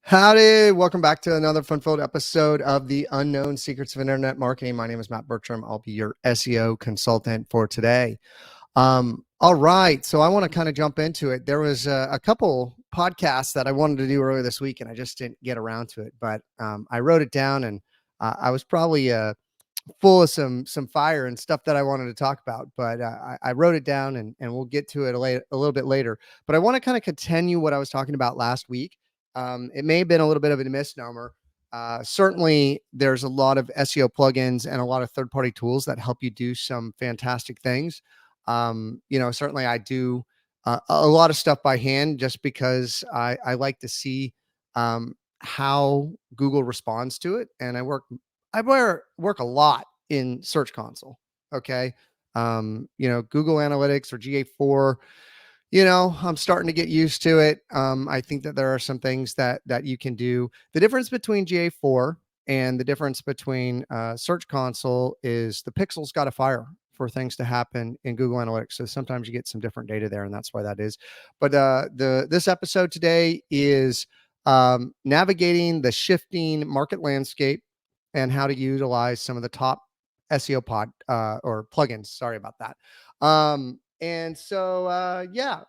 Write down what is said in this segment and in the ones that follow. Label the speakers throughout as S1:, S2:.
S1: Howdy, welcome back to another fun-filled episode of the Unknown Secrets of Internet Marketing. My name is Matt Bertram. I'll be your SEO consultant for today. All right, so I want to kind of jump into it. There was a couple podcasts that I wanted to do earlier this week, and I just didn't get around to it. But I wrote it down, and I was probably full of some fire and stuff that I wanted to talk about. But I wrote it down, and we'll get to it a little bit later. But I want to kind of continue what I was talking about last week. It may have been a little bit of a misnomer. Certainly, there's a lot of SEO plugins and a lot of third-party tools that help you do some fantastic things. Certainly I do a lot of stuff by hand just because I like to see how Google responds to it. And I work a lot in Search Console. Okay. Google Analytics or GA4, I'm starting to get used to it. I think that there are some things that you can do. The difference between GA4 and the difference between Search Console is the pixels got to fire for things to happen in Google Analytics. So sometimes you get some different data there, and that's why that is. But this episode today is navigating the shifting market landscape and how to utilize some of the top SEO or plugins. Sorry about that.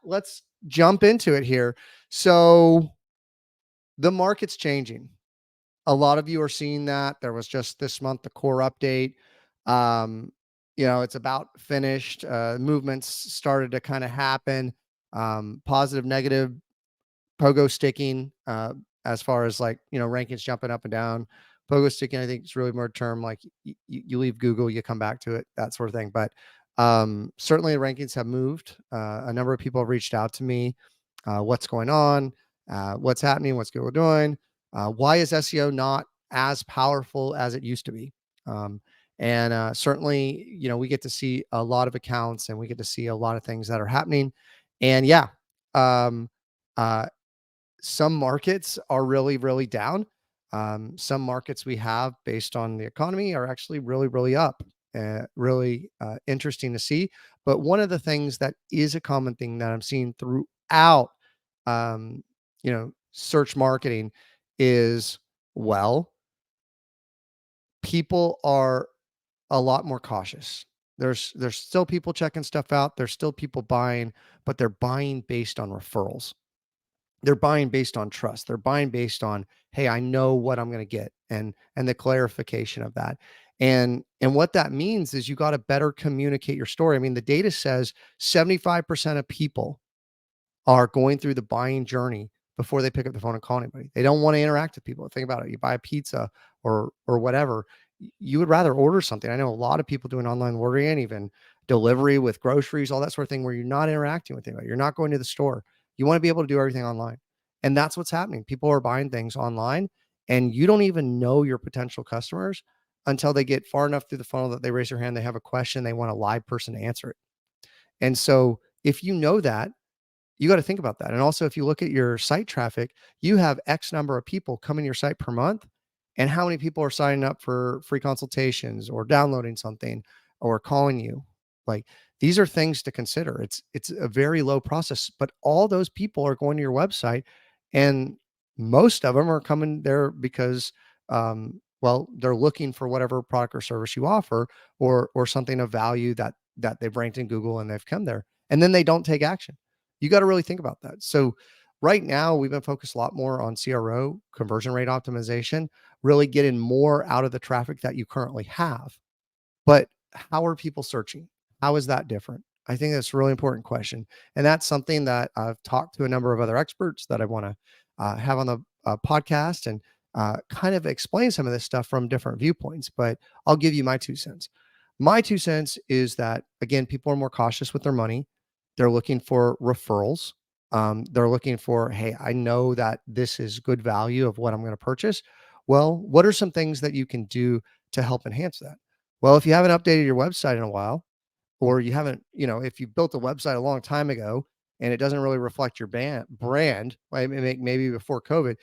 S1: Let's jump into it here. So the market's changing. A lot of you are seeing that. There was just this month the core update. It's about finished. Movements started to kind of happen. Positive, negative, pogo sticking, as far as rankings jumping up and down. Pogo sticking, I think it's really more term like you leave Google, you come back to it, that sort of thing. But certainly the rankings have moved. A number of people have reached out to me. What's going on? What's happening? What's Google doing? Why is SEO not as powerful as it used to be? Certainly, we get to see a lot of accounts and we get to see a lot of things that are happening. And um, uh, some markets are really, really down. Some markets we have based on the economy are actually really, really up. Really interesting to see. But one of the things that is a common thing that I'm seeing throughout, search marketing is, people are a lot more cautious. There's still people checking stuff out. There's still people buying, but they're buying based on referrals. They're buying based on trust. They're buying based on, hey, I know what I'm going to get, and the clarification of that. And what that means is you got to better communicate your story. I mean, the data says 75% of people are going through the buying journey before they pick up the phone and call anybody. They don't want to interact with people. Think about it. You buy a pizza or whatever, you would rather order something. I know a lot of people doing online ordering, even delivery with groceries, all that sort of thing, where you're not interacting with anybody. You're not going to the store. You want to be able to do everything online. And that's what's happening. People are buying things online, and you don't even know your potential customers until they get far enough through the funnel that they raise their hand, they have a question, they want a live person to answer it. And so if you know that, you got to think about that. And also, if you look at your site traffic, you have X number of people coming to your site per month, and how many people are signing up for free consultations or downloading something or calling you. Like, these are things to consider. It's a very low process, but all those people are going to your website, and most of them are coming there because they're looking for whatever product or service you offer, or something of value that they've ranked in Google and they've come there, and then they don't take action. You got to really think about that. So right now we've been focused a lot more on CRO, conversion rate optimization, really getting more out of the traffic that you currently have. But how are people searching? How is that different? I think that's a really important question. And that's something that I've talked to a number of other experts that I want to have on the podcast, and kind of explain some of this stuff from different viewpoints. But I'll give you my 2 cents. My 2 cents is that, again, people are more cautious with their money. They're looking for referrals. They're looking for, hey, I know that this is good value of what I'm going to purchase. Well, what are some things that you can do to help enhance that? Well, if you haven't updated your website in a while, or you haven't, if you built a website a long time ago and it doesn't really reflect your brand, like maybe before COVID,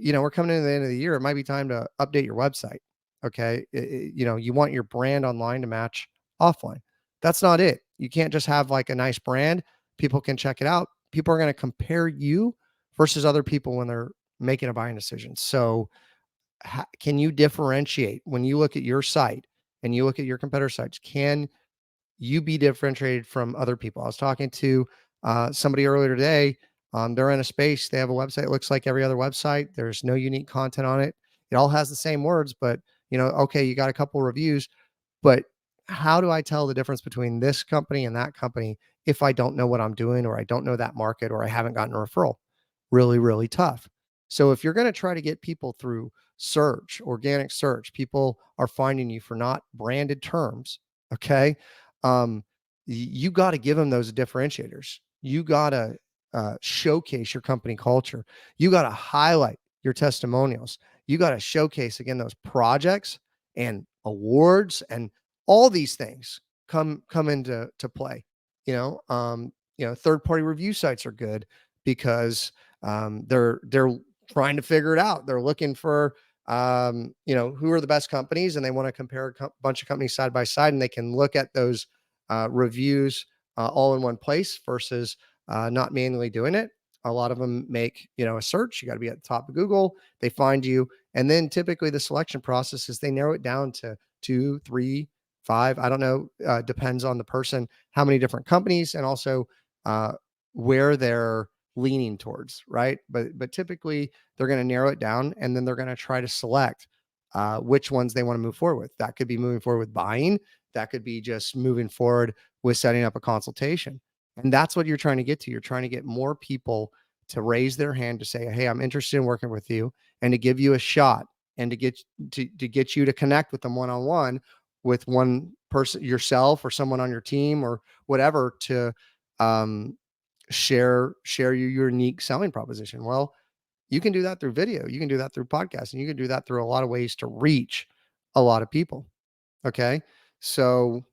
S1: we're coming into the end of the year. It might be time to update your website. Okay. You want your brand online to match offline. That's not it. You can't just have like a nice brand. People can check it out. People are going to compare you versus other people when they're making a buying decision. So can you differentiate when you look at your site and you look at your competitor sites? Can you be differentiated from other people? I was talking to somebody earlier today. They're in a space. They have a website. It looks like every other website. There's no unique content on it. It all has the same words, but okay, you got a couple reviews, but how do I tell the difference between this company and that company if I don't know what I'm doing, or I don't know that market, or I haven't gotten a referral? Really, really tough. So if you're going to try to get people through search, organic search, people are finding you for not branded terms. Okay. Um, you got to give them those differentiators. You got to showcase your company culture. You got to highlight your testimonials. You got to showcase again those projects and awards, and all these things come into play. Third party review sites are good because they're trying to figure it out. They're looking for who are the best companies, and they want to compare a bunch of companies side by side, and they can look at those reviews all in one place versus not manually doing it. A lot of them make a search. You got to be at the top of Google. They find you, and then typically the selection process is they narrow it down to two, three, five. I don't know. Depends on the person, how many different companies, and also uh, where they're leaning towards, right? But typically they're going to narrow it down, and then they're going to try to select which ones they want to move forward with. That could be moving forward with buying. That could be just moving forward with setting up a consultation. And that's what you're trying to get to. You're trying to get more people to raise their hand to say, "Hey, I'm interested in working with you," and to give you a shot, and to get you to connect with them one on one, with one person, yourself or someone on your team or whatever, to um, share your unique selling proposition. Well, you can do that through video. You can do that through podcasting. You can do that through a lot of ways to reach a lot of people. Okay. So,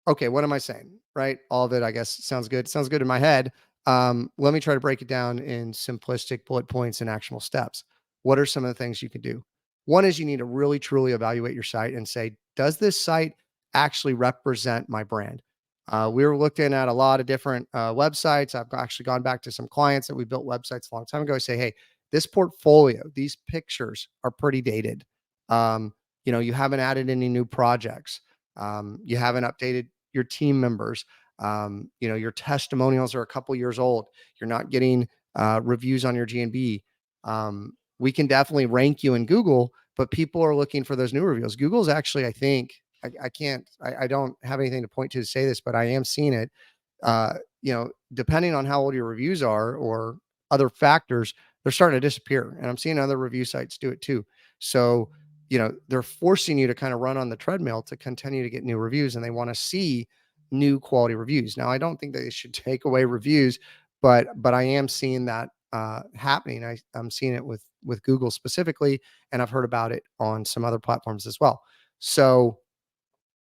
S1: okay, what am I saying? Right? All of it, I guess, sounds good. Sounds good in my head. Let me try to break it down in simplistic bullet points and actionable steps. What are some of the things you can do? One is you need to really truly evaluate your site and say, does this site actually represent my brand? We were looking at a lot of different websites. I've actually gone back to some clients that we built websites a long time ago. I say, hey, this portfolio, these pictures are pretty dated. You haven't added any new projects. You haven't updated your team members. Your testimonials are a couple years old. You're not getting reviews on your GNB. We can definitely rank you in Google, but people are looking for those new reviews. Google's actually, I think, I don't have anything to point to say this, but I am seeing it. Depending on how old your reviews are or other factors, they're starting to disappear. And I'm seeing other review sites do it too. So, they're forcing you to kind of run on the treadmill to continue to get new reviews, and they want to see new quality reviews. Now, I don't think that they should take away reviews, but I am seeing that happening. I'm seeing it with Google specifically, and I've heard about it on some other platforms as well. So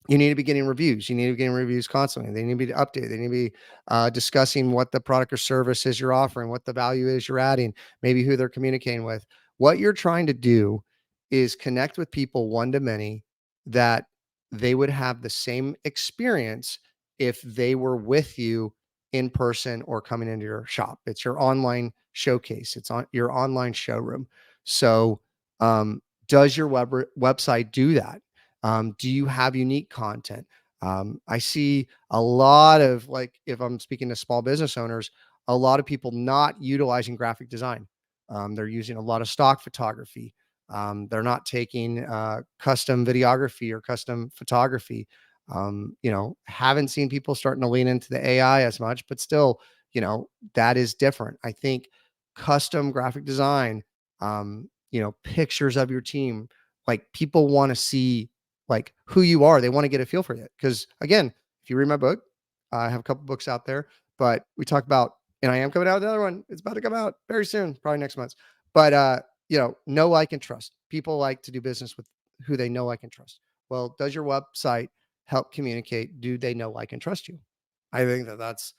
S1: you need to be getting reviews. You need to be getting reviews constantly. They need to be updated. They need to be discussing what the product or service is you're offering, what the value is you're adding, maybe who they're communicating with. What you're trying to do is connect with people one to many, that they would have the same experience if they were with you in person or coming into your shop. It's your online showcase. It's on your online showroom. So, does your website do that? Do you have unique content? I see a lot of, like, if I'm speaking to small business owners, a lot of people not utilizing graphic design. They're using a lot of stock photography. They're not taking custom videography or custom photography. Haven't seen people starting to lean into the AI as much, but still, that is different. I think custom graphic design, pictures of your team, like, people want to see like who you are. They want to get a feel for it. Because again, if you read my book, I have a couple books out there, but we talk about, and I am coming out with another one. It's about to come out very soon, probably next month. But know, like, and trust. People like to do business with who they know, like, and trust. Well, does your website help communicate? Do they know, like, and trust you? I think that that's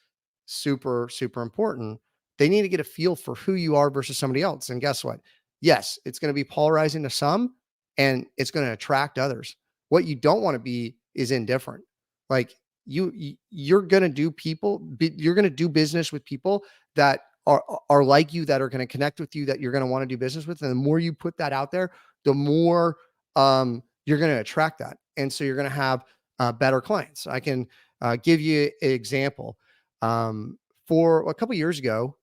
S1: super, super important. They need to get a feel for who you are versus somebody else. And guess what? Yes, it's going to be polarizing to some, and it's going to attract others. What you don't want to be is indifferent. Like, you're going to do business with people that are are like you, that are going to connect with you, that you're going to want to do business with. And the more you put that out there, the more you're going to attract that. And so you're going to have better clients. I can give you an example. For a couple years ago,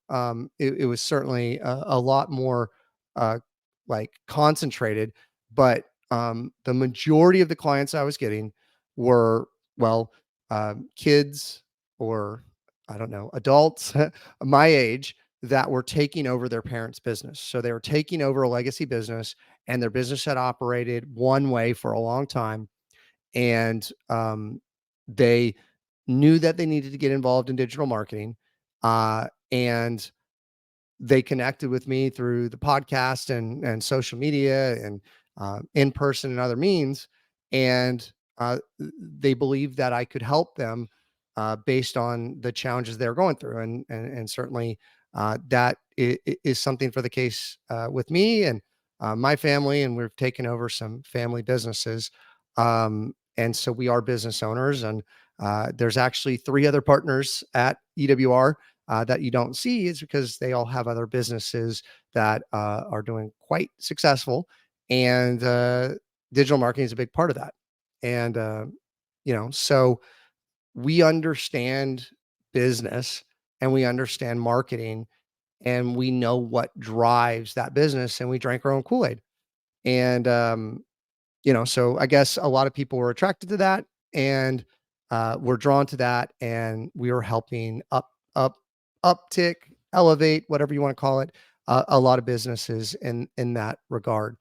S1: it was certainly a lot more uh, like concentrated, but the majority of the clients I was getting were, well, kids, or I don't know, adults my age, that were taking over their parents' business. So they were taking over a legacy business, and their business had operated one way for a long time. And they knew that they needed to get involved in digital marketing. And they connected with me through the podcast and social media and in person and other means. And they believed that I could help them based on the challenges they're going through. And certainly that is something for the case with me and my family. And we've taken over some family businesses. And so we are business owners. And there's actually three other partners at EWR that you don't see, is because they all have other businesses that are doing quite successful, and digital marketing is a big part of that. And so we understand business, and we understand marketing, and we know what drives that business, and we drank our own Kool-Aid. And so I guess a lot of people were attracted to that, and were drawn to that, and we were helping uptick, elevate, whatever you want to call it, a lot of businesses in that regard.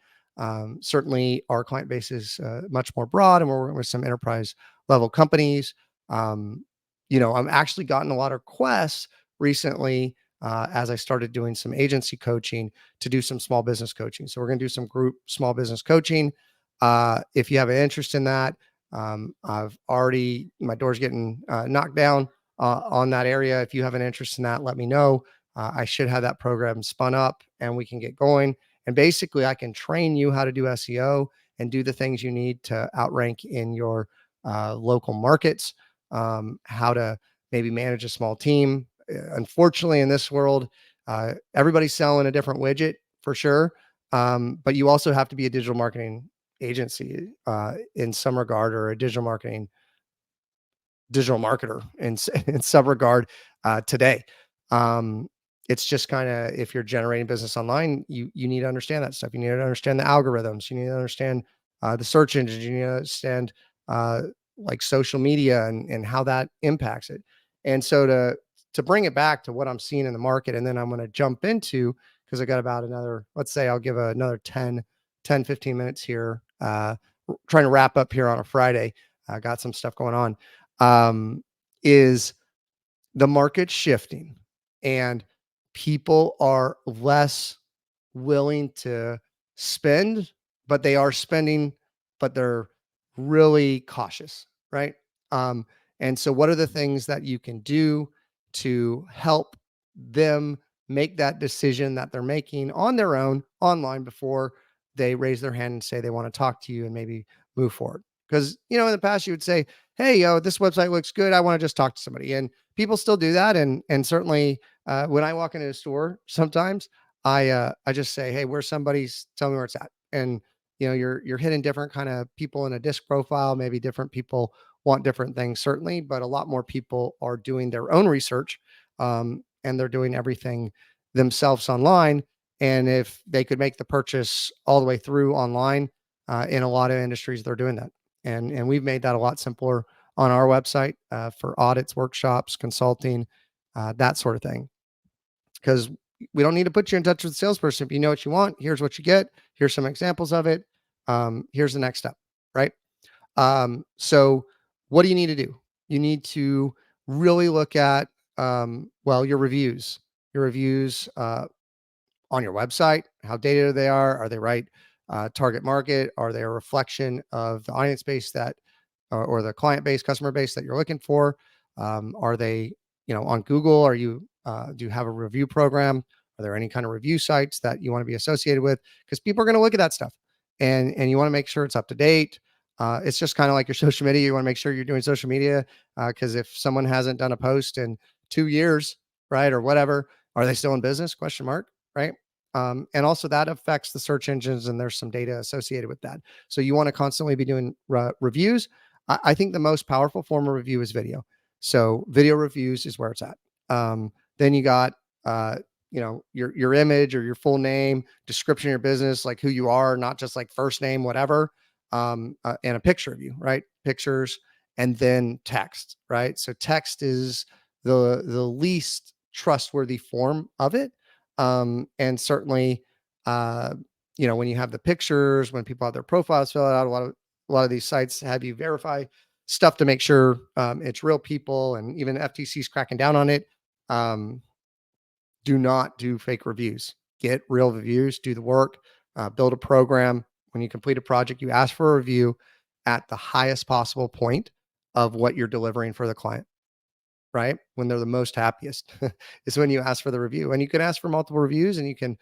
S1: Certainly, our client base is much more broad, and we're working with some enterprise level companies. I've actually gotten a lot of requests recently, as I started doing some agency coaching, to do some small business coaching. So we're going to do some group small business coaching. If you have an interest in that, I've already, my door's getting knocked down on that area. If you have an interest in that, let me know. I should have that program spun up, and we can get going. And basically, I can train you how to do SEO and do the things you need to outrank in your local markets, how to maybe manage a small team. Unfortunately, in this world, everybody's selling a different widget for sure. But you also have to be a digital marketing agency in some regard, or a digital marketer in in some regard today. Um, it's just kind of, if you're generating business online, you need to understand that stuff. You need to understand the algorithms. You need to understand the search engines. You need to understand uh, like social media and how that impacts it. And so to bring it back to what I'm seeing in the market, and then I'm going to jump into, because I got about another, let's say I'll give another 15 minutes here, trying to wrap up here on a Friday. I got some stuff going on. Is the market shifting, and people are less willing to spend, but they are spending, but they're really cautious, right? Um, and so, what are the things that you can do to help them make that decision that they're making on their own online before they raise their hand and say they want to talk to you and maybe move forward? Because in the past you would say, "Hey, this website looks good. I want to just talk to somebody," and people still do that. And certainly, when I walk into a store, sometimes I just say, "Hey, where's somebody's? Tell me where it's at." And you're hitting different kind of people in a disc profile. Maybe different people want different things, certainly, but a lot more people are doing their own research, and they're doing everything themselves online. And if they could make the purchase all the way through online, in a lot of industries, they're doing that. And we've made that a lot simpler on our website for audits, workshops, consulting, that sort of thing. Because we don't need to put you in touch with the salesperson. If you know what you want, here's what you get. Here's some examples of it. Here's the next step, right? So what do you need to do? You need to really look at, your reviews, on your website, how dated they are. Are they right? Target market? Are they a reflection of the audience base that, or the client base, customer base that you're looking for? Are they, on Google? Are you, do you have a review program? Are there any kind of review sites that you want to be associated with? Because people are going to look at that stuff, and you want to make sure it's up to date. It's just kind of like your social media. You want to make sure you're doing social media, because if someone hasn't done a post in 2 years, right, or whatever, Are they still in business? Question mark, right? And also that affects the search engines, and there's some data associated with that. So you want to constantly be doing reviews. I think the most powerful form of review is video. So video reviews is where it's at. Then you got uh, your image or your full name, description of your business, like who you are, not just like first name, whatever, and a picture of you, right? Pictures, and then text, right? So text is the least trustworthy form of it. And certainly, uh, when you have the pictures, when people have their profiles filled out, a lot of these sites have you verify stuff to make sure it's real people, and even FTC's cracking down on it. Um, do not do fake reviews. Get real reviews. Do the work. Build a program. When you complete a project, you ask for a review at the highest possible point of what you're delivering for the client, right? When they're the most happiest is when you ask for the review. And you can ask for multiple reviews, and you can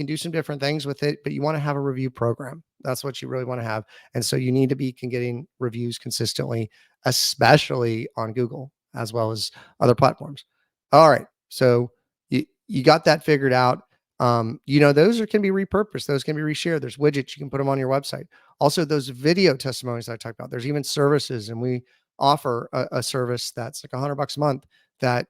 S1: do some different things with it, but you want to have a review program. That's what you really want to have. And so you need to be getting reviews consistently, especially on Google as well as other platforms. All right. So you got that figured out. Those can be repurposed. Those can be reshared. There's widgets. You can put them on your website. Also, those video testimonies that I talked about, there's even services, and we offer a service that's like $100 a month that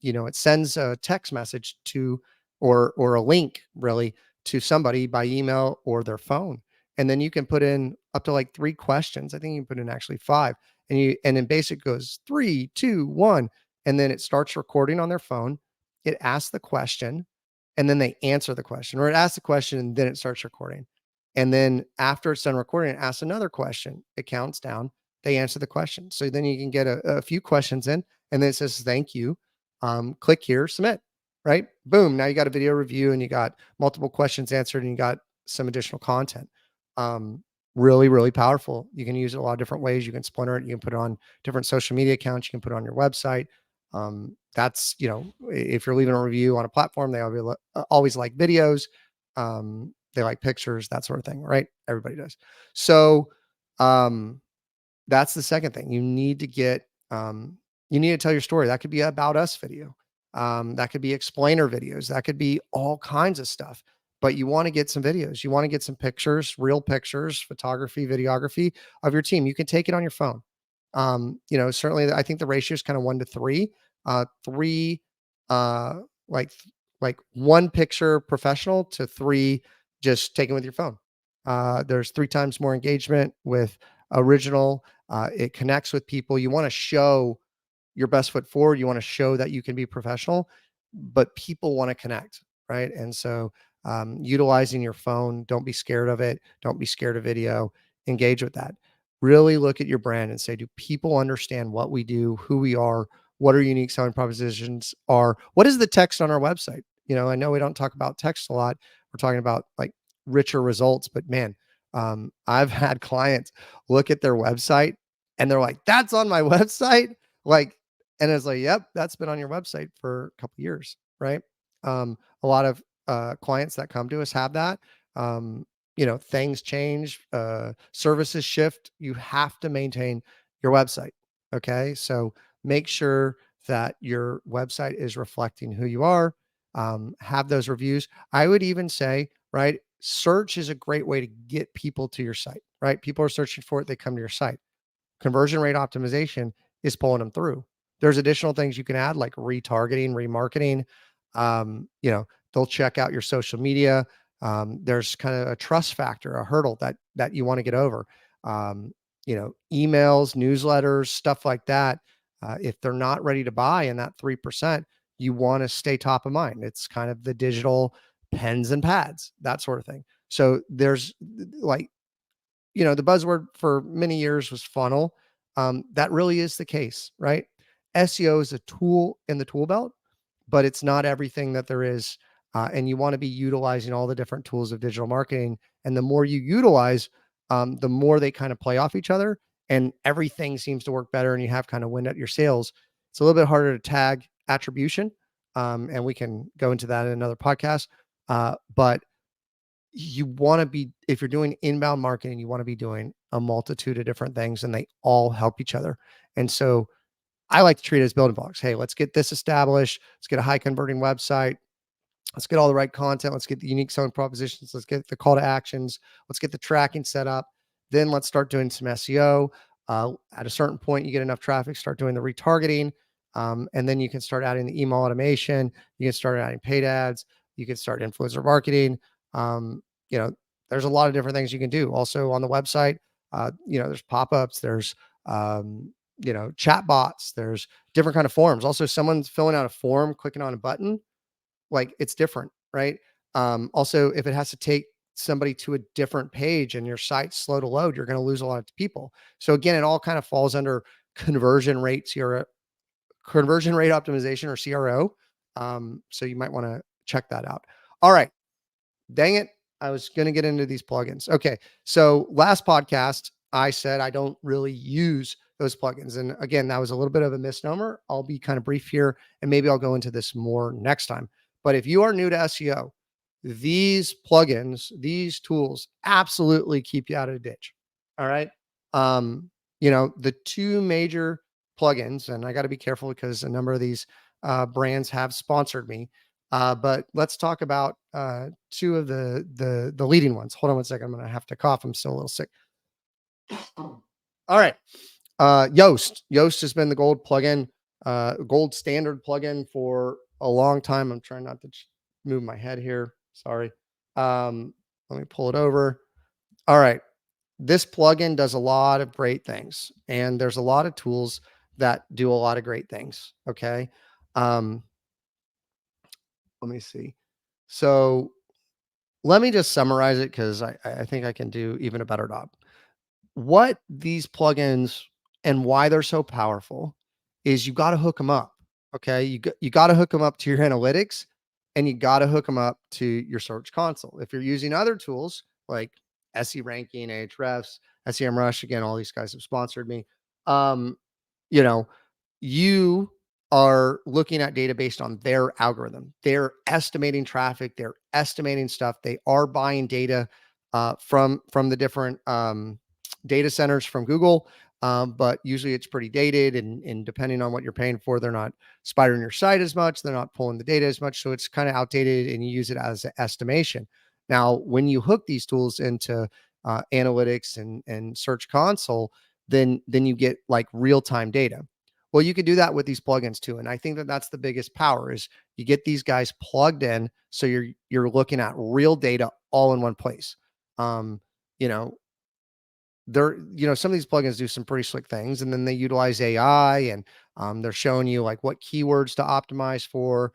S1: it sends a text message to, or a link really, to somebody by email or their phone. And then you can put in up to like 3 questions. I think you can put in actually 5. And then basic goes 3, 2, 1. And then it starts recording on their phone. It asks the question, and then they answer the question, or it asks the question and then it starts recording. And then after it's done recording, it asks another question. It counts down, they answer the question. So then you can get a few questions in, and then it says, thank you. Click here, submit, right? Boom. Now you got a video review, and you got multiple questions answered, and you got some additional content. Really, really powerful. You can use it a lot of different ways. You can splinter it. You can put it on different social media accounts. You can put it on your website. If you're leaving a review on a platform, they always like videos. They like pictures, that sort of thing, right? Everybody does. So, that's the second thing. You need to tell your story. That could be about us video. That could be explainer videos. That could be all kinds of stuff. But you want to get some videos. You want to get some pictures, real pictures, photography, videography of your team. You can take it on your phone. Certainly I think the ratio is kind of 1 to 3. Three, uh, like like one picture professional to 3 just taken with your phone. There's 3 times more engagement with original. It connects with people. You want to show your best foot forward. You want to show that you can be professional, but people want to connect, right? And so, utilizing your phone, don't be scared of it. Don't be scared of video. Engage with that. Really look at your brand and say, do people understand what we do, who we are, what our unique selling propositions are? What is the text on our website? I know we don't talk about text a lot. We're talking about like richer results, but man, I've had clients look at their website and they're like, that's on my website. Like, and it's like, yep, that's been on your website for a couple years, right? A lot of clients that come to us have that. Things change, services shift. You have to maintain your website. Okay. So make sure that your website is reflecting who you are. Have those reviews. I would even say, right, search is a great way to get people to your site, right? People are searching for it, they come to your site. Conversion rate optimization is pulling them through. There's additional things you can add like retargeting, remarketing. They'll check out your social media. There's kind of a trust factor, a hurdle that you want to get over. Emails, newsletters, stuff like that. If they're not ready to buy in that 3%, you want to stay top of mind. It's kind of the digital pens and pads, that sort of thing. So there's like the buzzword for many years was funnel. That really is the case, right? SEO is a tool in the tool belt, but it's not everything that there is. And you want to be utilizing all the different tools of digital marketing. And the more you utilize, the more they kind of play off each other, and everything seems to work better. And you have kind of wind at your sails. It's a little bit harder to tag attribution. And we can go into that in another podcast. But you want to be, if you're doing inbound marketing, you want to be doing a multitude of different things, and they all help each other. And so I like to treat it as building blocks. Hey, let's get this established. Let's get a high converting website. Let's get all the right content. Let's get the unique selling propositions. Let's get the call to actions. Let's get the tracking set up. Then let's start doing some SEO. At a certain point, you get enough traffic, start doing the retargeting. And then you can start adding the email automation. You can start adding paid ads. You can start influencer marketing. Um, you know, there's a lot of different things you can do. Also on the website, there's pop-ups, there's chat bots, there's different kind of forms. Also, someone's filling out a form, clicking on a button, like it's different, right? Also, if it has to take somebody to a different page and your site's slow to load, you're going to lose a lot of people. So again, it all kind of falls under conversion rate CRO, conversion rate optimization, or CRO. So you might want to check that out. All right. Dang it. I was going to get into these plugins. Okay. So last podcast, I said I don't really use those plugins. And again, that was a little bit of a misnomer. I'll be kind of brief here and maybe I'll go into this more next time. But if you are new to SEO, these plugins, these tools absolutely keep you out of the ditch. All right. Um, the two major plugins, and I got to be careful because a number of these brands have sponsored me. But let's talk about two of the leading ones. Hold on one second. I'm gonna have to cough. I'm still a little sick. All right. Yoast. Yoast has been the gold standard plugin for a long time. I'm trying not to move my head here. Sorry. Let me pull it over. All right. This plugin does a lot of great things, and there's a lot of tools that do a lot of great things. Okay. Um, let me see. So let me just summarize it because I think I can do even a better job. What these plugins and why they're so powerful is you got to hook them up. Okay. You got to hook them up to your analytics, and you got to hook them up to your search console. If you're using other tools like SE ranking, Ahrefs, SEMrush, again, all these guys have sponsored me. Um, you know, you are looking at data based on their algorithm. They're estimating traffic, they're estimating stuff. They are buying data from the different data centers from Google. But usually it's pretty dated, and depending on what you're paying for, they're not spidering your site as much. They're not pulling the data as much. So it's kind of outdated, and you use it as an estimation. Now, when you hook these tools into analytics and search console, then you get like real time data. Well, you could do that with these plugins too, and I think that that's the biggest power is you get these guys plugged in, so you're looking at real data all in one place. Um, you know, some of these plugins do some pretty slick things, and then they utilize AI, and they're showing you like what keywords to optimize for.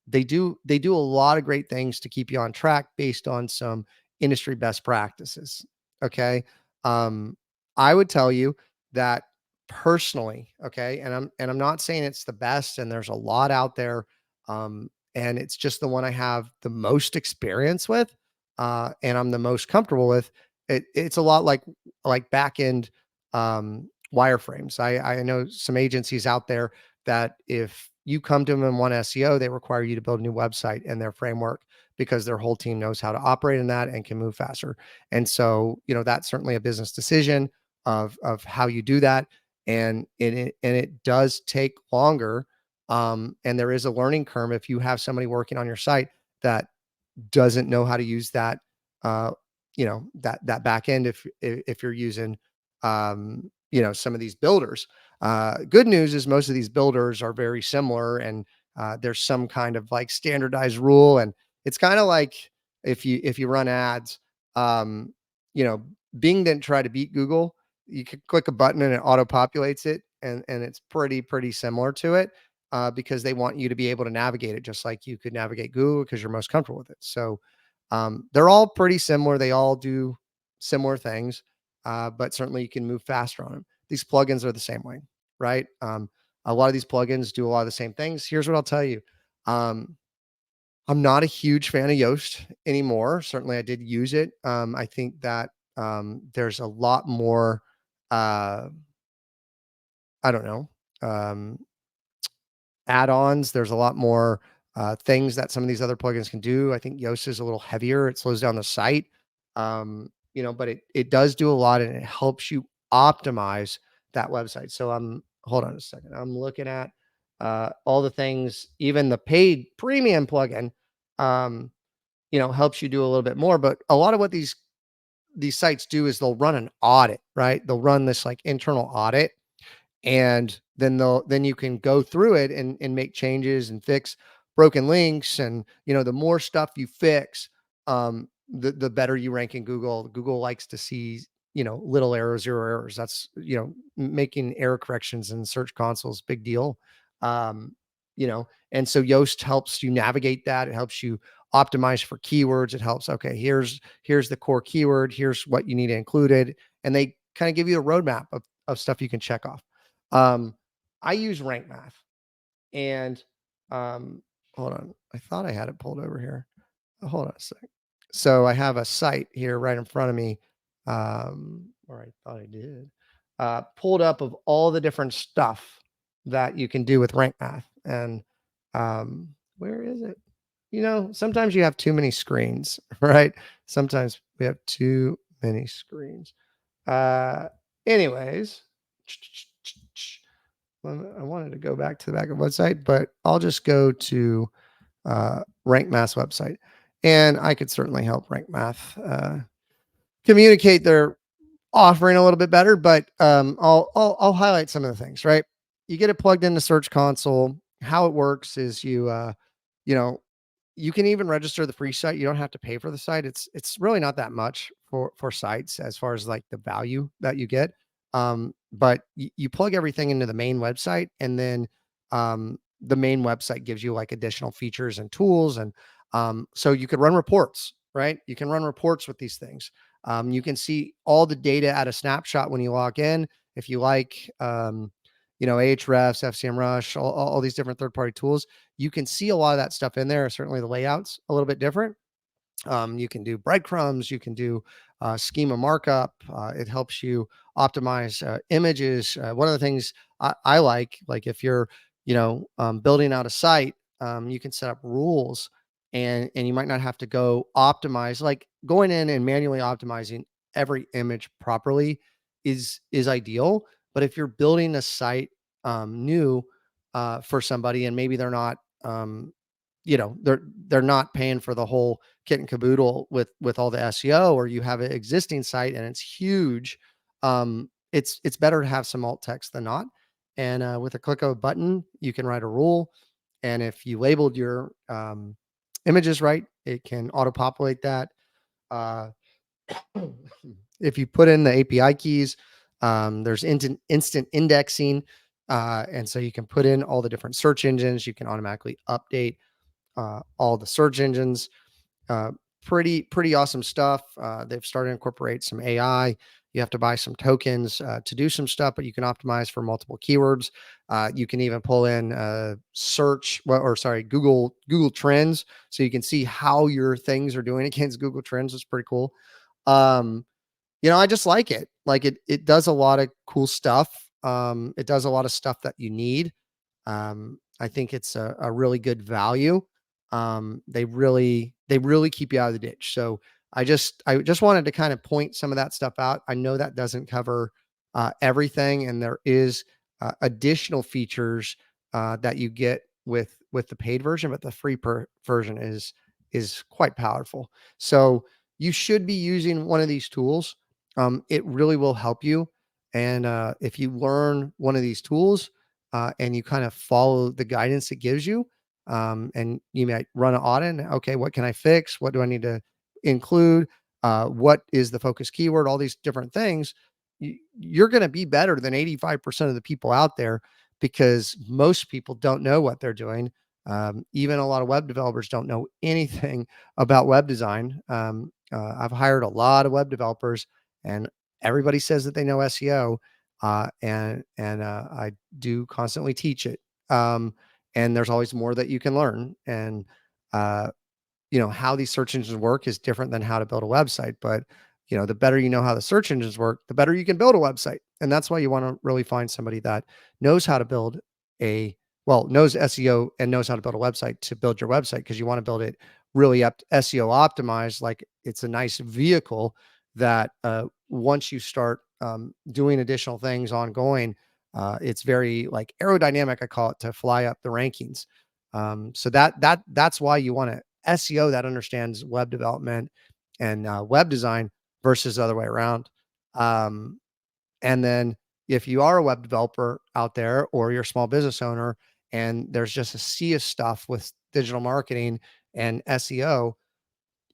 S1: They do a lot of great things to keep you on track based on some industry best practices. Okay. Um, I would tell you that personally, okay, and I'm not saying it's the best, and there's a lot out there. And it's just the one I have the most experience with, and I'm the most comfortable with. It's a lot like back end wireframes. I know some agencies out there that if you come to them and want SEO, they require you to build a new website in their framework because their whole team knows how to operate in that and can move faster. And so, that's certainly a business decision of how you do that. And it does take longer. And there is a learning curve if you have somebody working on your site that doesn't know how to use that that back end if you're using some of these builders. Good news is most of these builders are very similar, and there's some kind of like standardized rule, and it's kind of like if you run ads, um you know Bing didn't try to beat Google. You could click a button and it auto populates it, and it's pretty similar to it, because they want you to be able to navigate it just like you could navigate Google because you're most comfortable with it. So they're all pretty similar. They all do similar things, but certainly you can move faster on them. These plugins are the same way, right? A lot of these plugins do a lot of the same things. Here's what I'll tell you. Um, I'm not a huge fan of Yoast anymore. Certainly, I did use it. I think that there's a lot more. Uh, I don't know. Um, Add-ons. There's a lot more things that some of these other plugins can do. I think Yoast is a little heavier. It slows down the site, but it does do a lot, and it helps you optimize that website. So hold on a second. I'm looking at all the things, even the paid premium plugin, um, helps you do a little bit more. But a lot of what these sites do is they'll run an audit, right? They'll run this like internal audit, and then you can go through it and make changes and fix broken links. And the more stuff you fix, the better you rank in Google likes to see little errors, zero errors. That's making error corrections in search consoles big deal. And so Yoast helps you navigate that. It helps you optimize for keywords. It helps, okay, here's the core keyword, here's what you need included, and they kind of give you a roadmap of stuff you can check off. um, I use Rank Math, and um, hold on. I thought I had it pulled over here. Hold on a sec. So I have a site here right in front of me, or I thought I did, pulled up of all the different stuff that you can do with Rank Math. And where is it? Sometimes you have too many screens, right? Sometimes we have too many screens. Uh, anyways, I wanted to go back to the back of the website, but I'll just go to Rank Math's website, and I could certainly help Rank Math communicate their offering a little bit better. But I'll highlight some of the things. Right, you get it plugged into Search Console. How it works is you know you can even register the free site. You don't have to pay for the site. It's really not that much for sites as far as like the value that you get. But you plug everything into the main website, and then the main website gives you like additional features and tools. And so you could run reports, right? You can run reports with these things. You can see all the data at a snapshot when you log in. If you like, Ahrefs, FCMrush, all these different third-party tools, you can see a lot of that stuff in there. Certainly the layout's a little bit different. You can do breadcrumbs. You can do schema markup. It helps you optimize images. One of the things I like if you're, building out a site, you can set up rules, and you might not have to go optimize. Like going in and manually optimizing every image properly is ideal. But if you're building a site new for somebody, and maybe they're not, they're not paying for the whole kit and caboodle with all the SEO, or you have an existing site and it's huge, it's better to have some alt text than not. And with a click of a button, you can write a rule, and if you labeled your images right, it can auto populate that. Uh, if you put in the API keys, there's instant indexing, and so you can put in all the different search engines. You can automatically update all the search engines. Uh, pretty awesome stuff. They've started to incorporate some AI. You have to buy some tokens to do some stuff, but you can optimize for multiple keywords. You can even pull in Google Trends, so you can see how your things are doing against Google Trends. It's pretty cool. Um, I just like it. Like it does a lot of cool stuff. It does a lot of stuff that you need. I think it's a really good value. They really keep you out of the ditch. So I just wanted to kind of point some of that stuff out. I know that doesn't cover everything, and there is additional features that you get with the paid version, but the version is quite powerful. So you should be using one of these tools. It really will help you. And if you learn one of these tools, and you kind of follow the guidance it gives you, and you might run an audit. And, okay, what can I fix? What do I need to include? What is the focus keyword? All these different things. You're going to be better than 85% of the people out there, because most people don't know what they're doing. Even a lot of web developers don't know anything about web design. I've hired a lot of web developers, and everybody says that they know SEO, and I do constantly teach it. And there's always more that you can learn. And uh, how these search engines work is different than how to build a website. But the better you know how the search engines work, the better you can build a website. And that's why you want to really find somebody that knows how to build knows SEO and knows how to build a website to build your website, because you want to build it really up SEO optimized. Like it's a nice vehicle that once you start doing additional things ongoing, It's very like aerodynamic, I call it, to fly up the rankings. So that's why you want to SEO that understands web development and web design versus the other way around. Um, and then if you are a web developer out there or you're a small business owner and there's just a sea of stuff with digital marketing and SEO,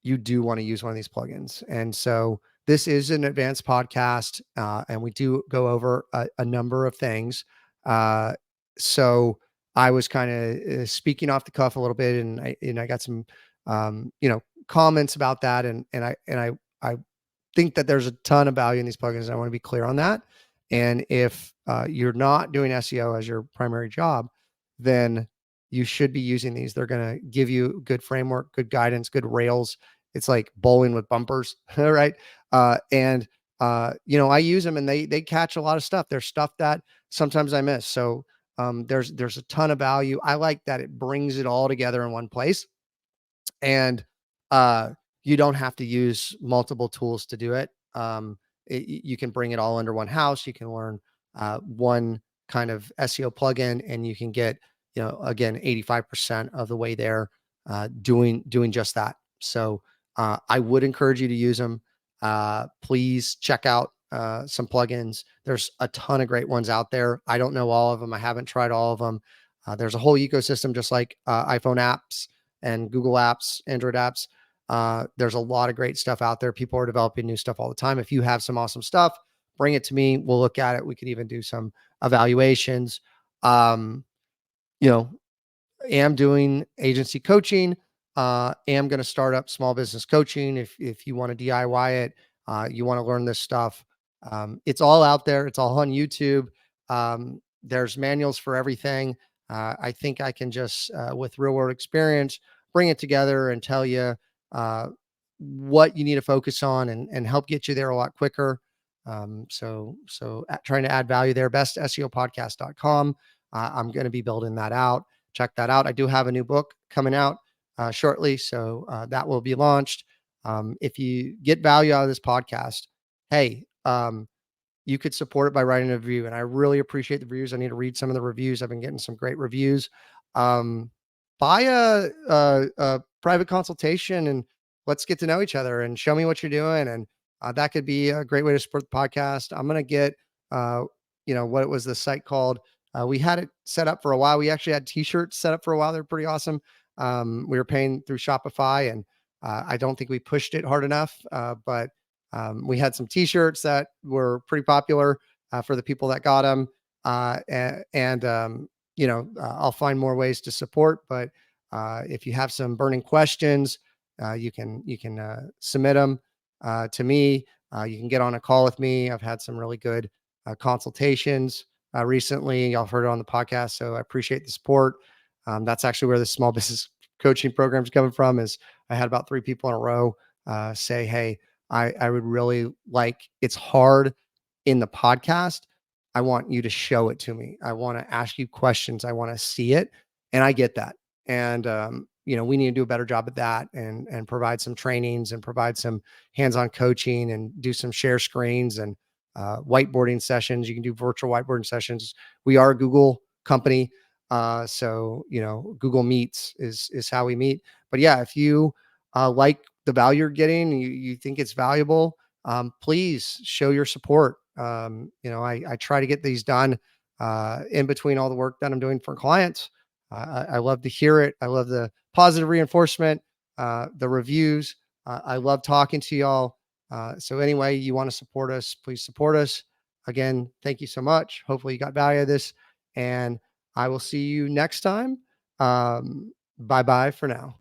S1: you do want to use one of these plugins. And so this is an advanced podcast, and we do go over a number of things. Uh, so I was kind of speaking off the cuff a little bit, and I got some comments about that, and I think that there's a ton of value in these plugins. And I want to be clear on that. And if you're not doing SEO as your primary job, then you should be using these. They're going to give you good framework, good guidance, good rails. It's like bowling with bumpers, right? I use them and they catch a lot of stuff. There's stuff that sometimes I miss. So there's a ton of value. I like that it brings it all together in one place, and uh, you don't have to use multiple tools to do it. You can bring it all under one house. You can learn one kind of SEO plugin, and you can get, again, 85% of the way there, doing just that. So I would encourage you to use them. Please check out some plugins. There's a ton of great ones out there. I don't know all of them. I haven't tried all of them. There's a whole ecosystem, just like iPhone apps and Google apps, Android apps. There's a lot of great stuff out there. People are developing new stuff all the time. If you have some awesome stuff, bring it to me. We'll look at it. We could even do some evaluations. Um, you know, am doing agency coaching. Am going to start up small business coaching. If you want to DIY it, you want to learn this stuff. It's all out there. It's all on YouTube. There's manuals for everything. I think I can just, with real world experience, bring it together and tell you uh, what you need to focus on, and help get you there a lot quicker. Trying to add value there. Bestseopodcast.com. I'm going to be building that out. Check that out. I do have a new book coming out shortly, so that will be launched. If you get value out of this podcast, hey, you could support it by writing a review. And I really appreciate the reviews. I need to read some of the reviews. I've been getting some great reviews. Um, Buy a private consultation and let's get to know each other and show me what you're doing. And that could be a great way to support the podcast. I'm going to get, what was the site called? We had it set up for a while. We actually had t-shirts set up for a while. They're pretty awesome. We were paying through Shopify, and I don't think we pushed it hard enough, but we had some t-shirts that were pretty popular for the people that got them. I'll find more ways to support, but if you have some burning questions, you can submit them to me. You can get on a call with me. I've had some really good consultations recently. Y'all heard it on the podcast, so I appreciate the support. That's actually where the small business coaching program is coming from. Is I had about 3 people in a row say, "Hey, I would really like, it's hard in the podcast. I want you to show it to me. I want to ask you questions. I want to see it." And I get that. And, we need to do a better job at that, and provide some trainings and provide some hands-on coaching and do some share screens and whiteboarding sessions. You can do virtual whiteboarding sessions. We are a Google company. Google Meets is how we meet. But yeah, if you like the value you're getting, you think it's valuable, please show your support. I try to get these done in between all the work that I'm doing for clients. I love to hear it. I love the positive reinforcement, the reviews. I love talking to y'all. So anyway, you want to support us, please support us. Again, thank you so much. Hopefully you got value out of this, and I will see you next time. Bye bye for now.